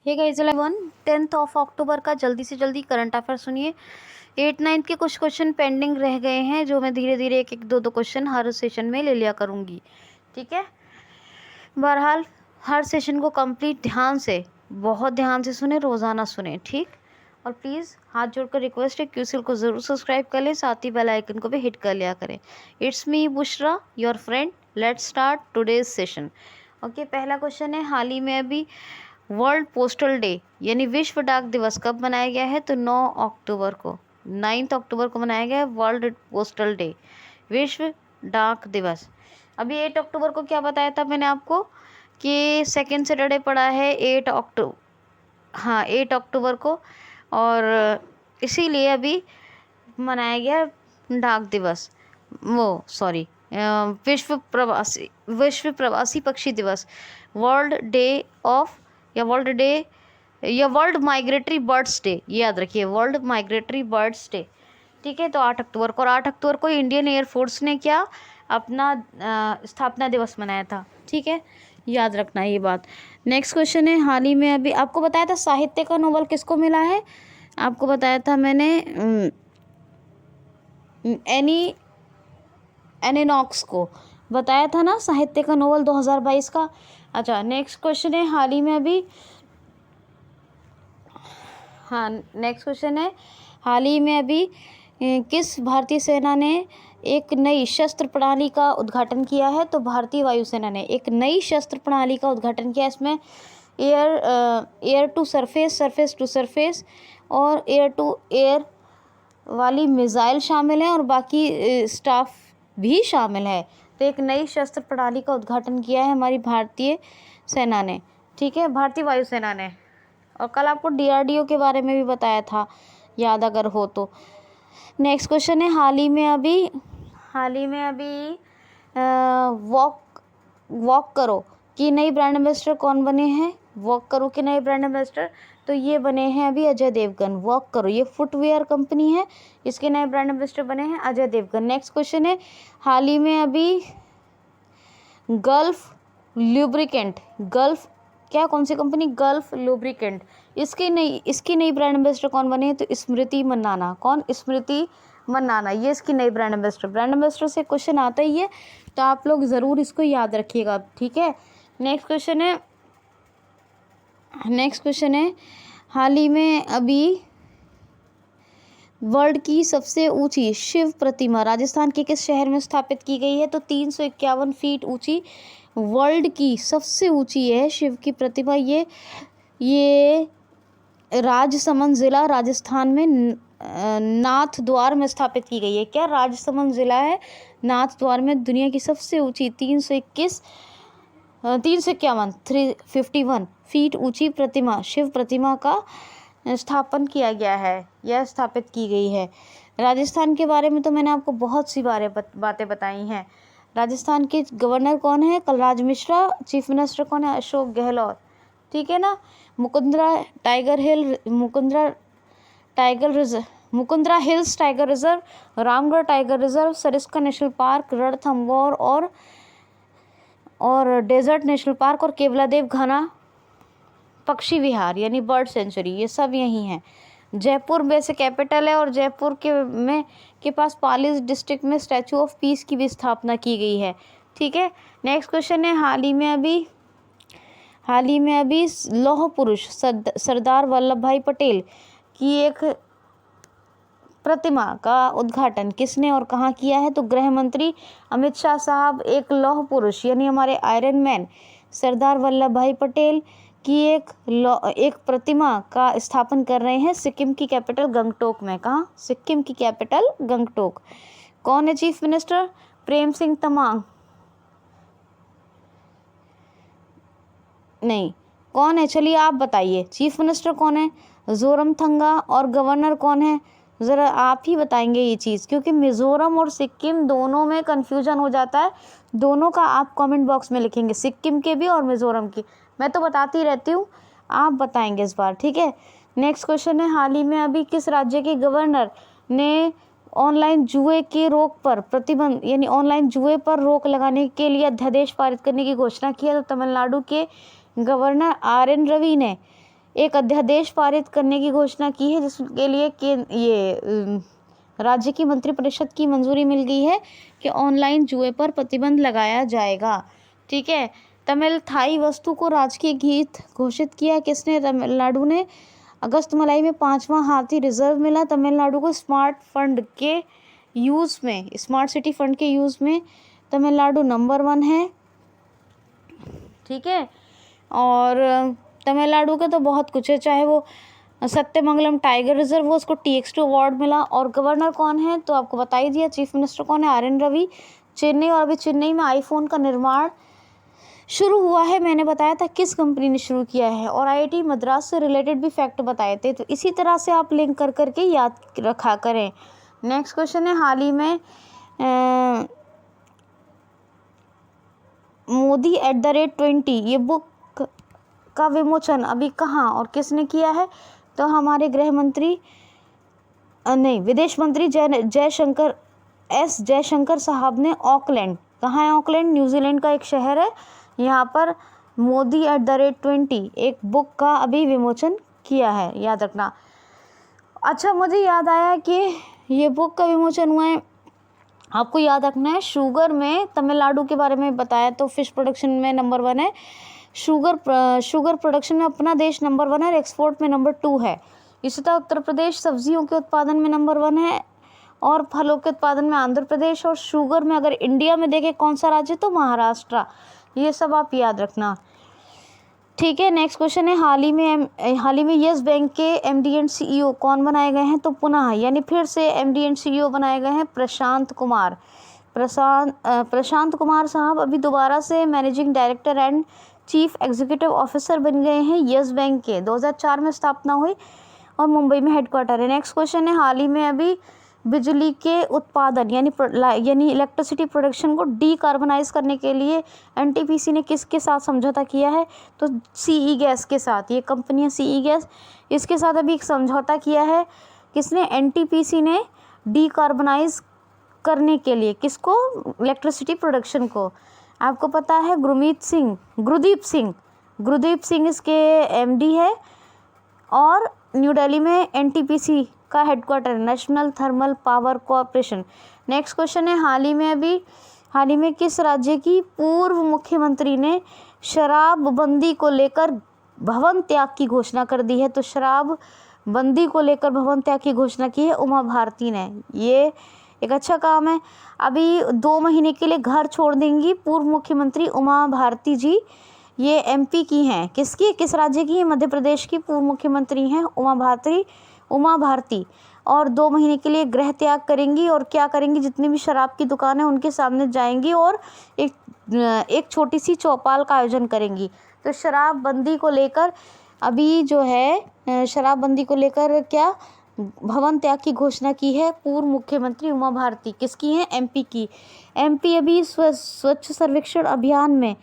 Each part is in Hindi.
Hey guys 10th of October का जल्दी से जल्दी करंट अफेयर सुनिए। 8-9 के कुछ क्वेश्चन पेंडिंग रह गए हैं जो मैं धीरे धीरे एक एक दो क्वेश्चन हर सेशन में ले लिया करूँगी। ठीक है, बहरहाल हर सेशन को कंप्लीट ध्यान से, बहुत ध्यान से सुने, रोज़ाना सुने। ठीक, और प्लीज़ हाथ जोड़कर रिक्वेस्ट है क्यूसिल को ज़रूर सब्सक्राइब कर लें, साथ ही बेल आइकन को भी हिट कर लिया करें। It's me Bushra your friend, let's start today's session. Okay, पहला क्वेश्चन है, हाल ही में अभी वर्ल्ड पोस्टल डे यानी विश्व डाक दिवस कब मनाया गया है? तो 9 अक्टूबर को, 9 अक्टूबर को मनाया गया है वर्ल्ड पोस्टल डे, विश्व डाक दिवस। अभी 8 अक्टूबर को क्या बताया था मैंने आपको कि सेकेंड सैटरडे पड़ा है 8 अक्टूबर, हाँ 8 अक्टूबर को, और इसीलिए अभी मनाया गया डाक दिवस, वो सॉरी विश्व प्रवासी पक्षी दिवस, वर्ल्ड डे ऑफ या वर्ल्ड माइग्रेटरी बर्ड्स डे, याद रखिए वर्ल्ड माइग्रेटरी बर्ड्स डे। ठीक है, तो 8 अक्टूबर को, और 8 अक्टूबर को इंडियन एयरफोर्स ने क्या अपना स्थापना दिवस मनाया था। ठीक है, याद रखना ये बात। नेक्स्ट क्वेश्चन है, हाल ही में अभी आपको बताया था साहित्य का नोबेल किसको मिला है? आपको बताया था मैंने एनी नॉक्स को बताया था ना, साहित्य का नोबेल 2022 का। अच्छा, नेक्स्ट क्वेश्चन है, हाल ही में अभी, हाँ नेक्स्ट क्वेश्चन है, हाल ही में अभी किस भारतीय सेना ने एक नई शस्त्र प्रणाली का उद्घाटन किया है? तो भारतीय वायुसेना ने एक नई शस्त्र प्रणाली का उद्घाटन किया। इसमें air to surface, surface to surface और एयर टू एयर वाली मिसाइल शामिल है, और बाकी स्टाफ भी शामिल है। तो एक नई शस्त्र प्रणाली का उद्घाटन किया है हमारी भारतीय सेना ने। ठीक है, भारतीय वायुसेना ने। और कल आपको DRDO के बारे में भी बताया था, याद अगर हो तो। नेक्स्ट क्वेश्चन है, हाल ही में अभी वॉक करो की नई ब्रांड एम्बेसडर कौन बने हैं? वॉक करो के नए ब्रांड एम्बेसडर तो ये बने हैं अभी अजय देवगन। वॉक करो ये फुटवेयर कंपनी है, इसके नए ब्रांड एम्बेसडर बने हैं अजय देवगन। नेक्स्ट क्वेश्चन है, हाल ही में अभी गल्फ लुब्रिकेंट, गल्फ क्या, कौन सी कंपनी? गल्फ लुब्रिकेंट, इसकी नई ब्रांड एम्बेसडर कौन बने हैं? तो स्मृति मंदाना। कौन? स्मृति मंदाना, ये इसकी नई ब्रांड एम्बेसडर से क्वेश्चन आता ही है, तो आप लोग ज़रूर इसको याद रखिएगा। ठीक है, नेक्स्ट क्वेश्चन है, हाल ही में अभी वर्ल्ड की सबसे ऊंची शिव प्रतिमा राजस्थान के किस शहर में स्थापित की गई है? तो 351 फीट ऊंची वर्ल्ड की सबसे ऊंची है शिव की प्रतिमा। ये राजसमंद ज़िला राजस्थान में नाथ द्वार में स्थापित की गई है। क्या? राजसमंद ज़िला है नाथ द्वार में दुनिया की सबसे ऊंची 351 फीट ऊंची प्रतिमा, शिव प्रतिमा का स्थापन किया गया है या स्थापित की गई है। राजस्थान के बारे में तो मैंने आपको बहुत सी बातें बताई हैं। राजस्थान के गवर्नर कौन है? कलराज मिश्रा। चीफ मिनिस्टर कौन है? अशोक गहलोत। ठीक है ना। Mukundra hills tiger reserve, Ramgarh tiger reserve, Sariska national park, Ranthambore और डेजर्ट नेशनल पार्क, और केवलादेव घना पक्षी विहार यानी बर्ड सेंचुरी, ये सब यही हैं। जयपुर वैसे कैपिटल है, और जयपुर के पास पाली डिस्ट्रिक्ट में स्टैचू ऑफ पीस की भी स्थापना की गई है। ठीक है, नेक्स्ट क्वेश्चन है, हाल ही में अभी लौह पुरुष सरदार वल्लभ भाई पटेल की एक प्रतिमा का उद्घाटन किसने और कहाँ किया है? तो गृह मंत्री अमित शाह साहब एक लौह पुरुष यानी हमारे आयरन मैन सरदार वल्लभ भाई पटेल की एक प्रतिमा का स्थापन कर रहे हैं सिक्किम की कैपिटल गंगटोक में। कहाँ? सिक्किम की कैपिटल गंगटोक। कौन है चीफ मिनिस्टर? प्रेम सिंह तमांग। नहीं, कौन है? चलिए आप बताइए, चीफ मिनिस्टर कौन है? जोरमथंगा। और गवर्नर कौन है? ज़रा आप ही बताएंगे ये चीज़, क्योंकि मिज़ोरम और सिक्किम दोनों में कन्फ्यूजन हो जाता है। दोनों का आप कमेंट बॉक्स में लिखेंगे, सिक्किम के भी और मिज़ोरम की। मैं तो बताती रहती हूँ, आप बताएंगे इस बार। ठीक है, नेक्स्ट क्वेश्चन है, हाल ही में अभी किस राज्य के गवर्नर ने ऑनलाइन जुए के रोक पर प्रतिबंध यानी ऑनलाइन जुए पर रोक लगाने के लिए अध्यादेश पारित करने की घोषणा की है? तो तमिलनाडु के गवर्नर RN रवि ने एक अध्यादेश पारित करने की घोषणा की है, जिसके लिए राज्य की मंत्रिपरिषद की मंजूरी मिल गई है कि ऑनलाइन जुए पर प्रतिबंध लगाया जाएगा। ठीक है। तमिल थाई वस्तु को राजकीय गीत घोषित किया किसने? तमिलनाडु ने। अगस्त मलाई में 5वां हाथी रिजर्व मिला तमिलनाडु को। स्मार्ट सिटी फंड के यूज़ में तमिलनाडु नंबर 1 है। ठीक है। और तमिलनाडु का तो बहुत कुछ है, चाहे वो सत्यमंगलम टाइगर रिजर्व हो, उसको TX2 अवार्ड मिला। और गवर्नर कौन है तो आपको बता ही दिया। चीफ मिनिस्टर कौन है? RN रवि। चेन्नई, और अभी चेन्नई में आईफोन का निर्माण शुरू हुआ है। मैंने बताया था किस कंपनी ने शुरू किया है। और IIT मद्रास से रिलेटेड भी फैक्ट बताए थे, तो इसी तरह से आप लिंक कर करके याद रखा करें। नेक्स्ट क्वेश्चन है, हाल ही में मोदी @20 ये बुक का विमोचन अभी कहाँ और किसने किया है? तो हमारे विदेश मंत्री जयशंकर साहब ने ऑकलैंड, कहाँ है ऑकलैंड? न्यूजीलैंड का एक शहर है। यहाँ पर मोदी @20 एक बुक का अभी विमोचन किया है, याद रखना। अच्छा, मुझे याद आया कि ये बुक का विमोचन हुआ है, आपको याद रखना है। शुगर में तमिलनाडु के बारे में बताया, तो फिश प्रोडक्शन में नंबर 1 है। शुगर प्रोडक्शन में अपना देश नंबर 1 है और एक्सपोर्ट में नंबर 2 है। इसी तरह उत्तर प्रदेश सब्जियों के उत्पादन में नंबर 1 है और फलों के उत्पादन में आंध्र प्रदेश। और शुगर में अगर इंडिया में देखें कौन सा राज्य, तो महाराष्ट्र। ये सब आप याद रखना। ठीक है। नेक्स्ट क्वेश्चन है, हाल ही में यस बैंक के MD एंड CEO कौन बनाए गए हैं? तो पुनः यानी फिर से MD एंड CEO बनाए गए हैं प्रशांत कुमार साहब अभी दोबारा से managing director and chief executive officer बन गए हैं यस बैंक के। 2004 में स्थापना हुई और मुंबई में हेडक्वार्टर है। नेक्स्ट क्वेश्चन है, हाल ही में अभी बिजली के उत्पादन यानी इलेक्ट्रिसिटी प्रोडक्शन को डीकार्बनाइज करने के लिए NTPC ने किसके साथ समझौता किया है? तो CE गैस के साथ। ये कंपनी है CE गैस, इसके साथ अभी एक समझौता किया है। किसने? NTPC ने डीकार्बनाइज करने के लिए। किसको? इलेक्ट्रिसिटी प्रोडक्शन को। आपको पता है गुरदीप सिंह इसके MD है और न्यू दिल्ली में NTPC का headquarter, national thermal power corporation. Next question है, हाल ही में किस राज्य की पूर्व मुख्यमंत्री ने शराबबंदी को लेकर भवन त्याग की घोषणा कर दी है? तो शराबबंदी को लेकर भवन त्याग की घोषणा की है उमा भारती ने। ये एक अच्छा काम है। अभी 2 महीने के लिए घर छोड़ देंगी पूर्व मुख्यमंत्री उमा भारती जी। ये MP की हैं। किस राज्य की है? मध्य प्रदेश की पूर्व मुख्यमंत्री हैं उमा भारती। और 2 महीने के लिए गृह त्याग करेंगी। और क्या करेंगी? जितनी भी शराब की दुकान है उनके सामने जाएंगी और एक छोटी सी चौपाल का आयोजन करेंगी। तो शराबबंदी को लेकर अभी जो है शराबबंदी को लेकर क्या भवन त्याग की घोषणा की है पूर्व मुख्यमंत्री उमा भारती। किसकी है? MP की। MP अभी स्वच्छ सर्वेक्षण अभियान में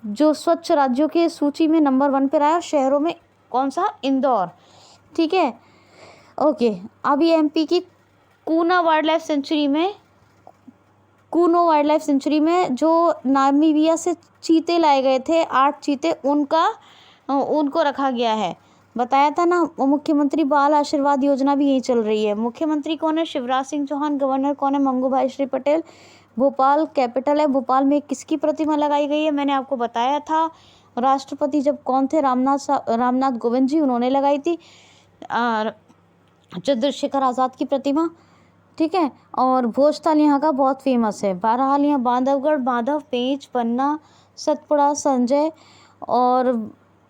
जो स्वच्छ राज्यों के सूची में नंबर 1 पर आया। शहरों में कौन सा? इंदौर। ठीक है। ओके। अभी MP की कूनो वाइल्ड लाइफ सेंचुरी में जो नामीबिया से चीते लाए गए थे, 8 चीते, उनको रखा गया है। बताया था ना। मुख्यमंत्री बाल आशीर्वाद योजना भी यही चल रही है। मुख्यमंत्री कौन है? शिवराज सिंह चौहान। गवर्नर कौन है? मंगूभाई श्री पटेल। भोपाल कैपिटल है। भोपाल में किसकी प्रतिमा लगाई गई है? मैंने आपको बताया था। राष्ट्रपति जब कौन थे? रामनाथ कोविंद जी, उन्होंने लगाई थी चंद्रशेखर आज़ाद की प्रतिमा। ठीक है। और भोजताल यहाँ का बहुत फेमस है। बहरहाल यहाँ बांधवगढ़, बांधव, पेंच, पन्ना, सतपुड़ा, संजय और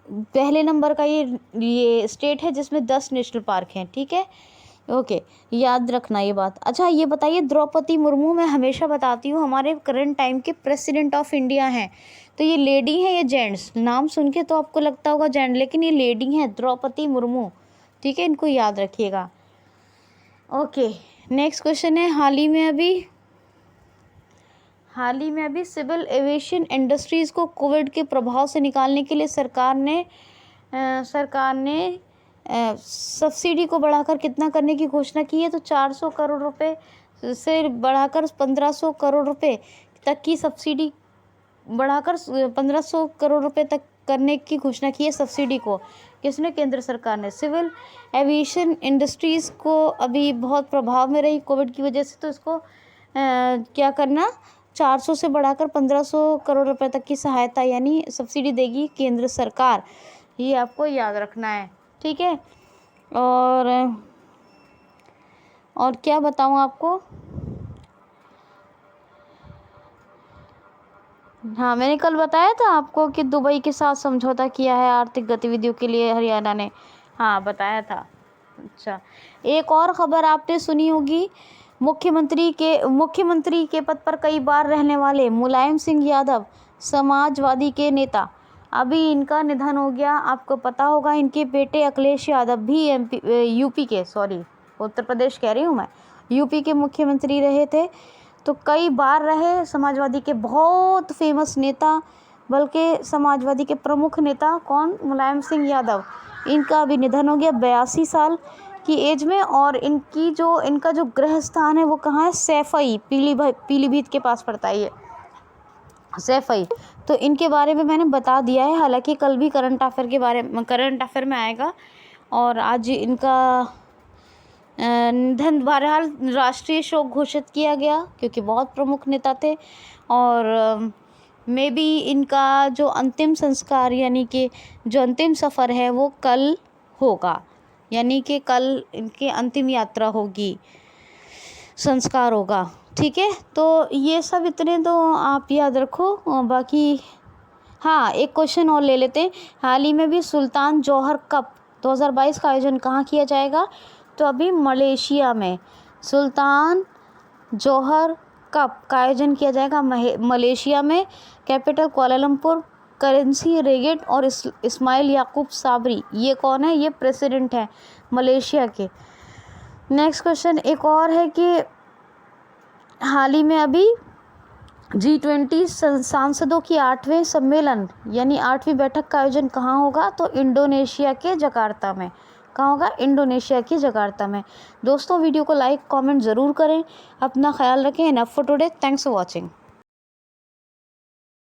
पहले नंबर का ये स्टेट है जिसमें 10 नेशनल पार्क हैं। ठीक है। ओके, याद रखना ये बात। अच्छा, ये बताइए, द्रौपदी मुर्मू, मैं हमेशा बताती हूँ हमारे करंट टाइम के प्रेसिडेंट ऑफ इंडिया हैं। तो ये लेडी है या जेंट्स? नाम सुन के तो आपको लगता होगा जेंट्स, लेकिन ये लेडी हैं, द्रौपदी मुर्मू। ठीक है, इनको याद रखिएगा। ओके, नेक्स्ट क्वेश्चन है, हाल ही में अभी सिविल एविएशन इंडस्ट्रीज़ को कोविड के प्रभाव से निकालने के लिए सरकार ने सब्सिडी को बढ़ाकर कितना करने की घोषणा की है? तो 400 करोड़ रुपए से बढ़ाकर 1500 करोड़ रुपए तक की सब्सिडी बढ़ाकर 1500 करोड़ रुपए तक करने की घोषणा की है सब्सिडी को। किसने? केंद्र सरकार ने। सिविल एविएशन इंडस्ट्रीज़ को अभी बहुत प्रभाव में रही कोविड की वजह से, तो इसको क्या करना, 400 से बढ़ाकर 1500 करोड़ रुपए तक की सहायता यानी सब्सिडी देगी केंद्र सरकार। ये आपको याद रखना है, ठीक है। और क्या बताऊं आपको, हाँ मैंने कल बताया था आपको कि दुबई के साथ समझौता किया है आर्थिक गतिविधियों के लिए हरियाणा ने, हाँ बताया था। अच्छा, एक और खबर आपने सुनी होगी, मुख्यमंत्री के पद पर कई बार रहने वाले मुलायम सिंह यादव, समाजवादी के नेता, अभी इनका निधन हो गया। आपको पता होगा इनके बेटे अखिलेश यादव भी उत्तर प्रदेश कह रही हूँ मैं, यूपी के मुख्यमंत्री रहे थे, तो कई बार रहे, समाजवादी के बहुत फेमस नेता, बल्कि समाजवादी के प्रमुख नेता कौन? मुलायम सिंह यादव। इनका अभी निधन हो गया 82 साल की एज में। और इनका जो गृह स्थान है वो कहाँ है? सैफई, पीलीभीत के पास पड़ता है ये सैफई। तो इनके बारे में मैंने बता दिया है, हालांकि कल भी करंट अफेयर में आएगा। और आज इनका निधन, बहरहाल राष्ट्रीय शोक घोषित किया गया क्योंकि बहुत प्रमुख नेता थे। और मे बी इनका जो अंतिम संस्कार यानी कि जो अंतिम सफ़र है वो कल होगा, यानी कि कल इनकी अंतिम यात्रा होगी, संस्कार होगा, ठीक है। तो ये सब इतने तो आप याद रखो। और बाकी हाँ, एक क्वेश्चन और ले लेते हैं। हाल ही में भी सुल्तान जौहर कप 2022 का आयोजन कहाँ किया जाएगा? तो अभी मलेशिया में सुल्तान जौहर कप का आयोजन किया जाएगा मलेशिया में। Capital Kuala Lumpur. करेंसी रेगेट और इस्माइल याकूब साबरी, ये कौन है? ये प्रेसिडेंट है मलेशिया के। नेक्स्ट क्वेश्चन एक और है कि हाल ही में अभी G20 सांसदों की 8वें सम्मेलन यानी 8वीं बैठक का आयोजन कहाँ होगा? तो इंडोनेशिया के जकार्ता में। कहाँ होगा? इंडोनेशिया की जकार्ता में। दोस्तों वीडियो को लाइक कमेंट ज़रूर करें, अपना ख्याल रखें। Enough for today, thanks for watching.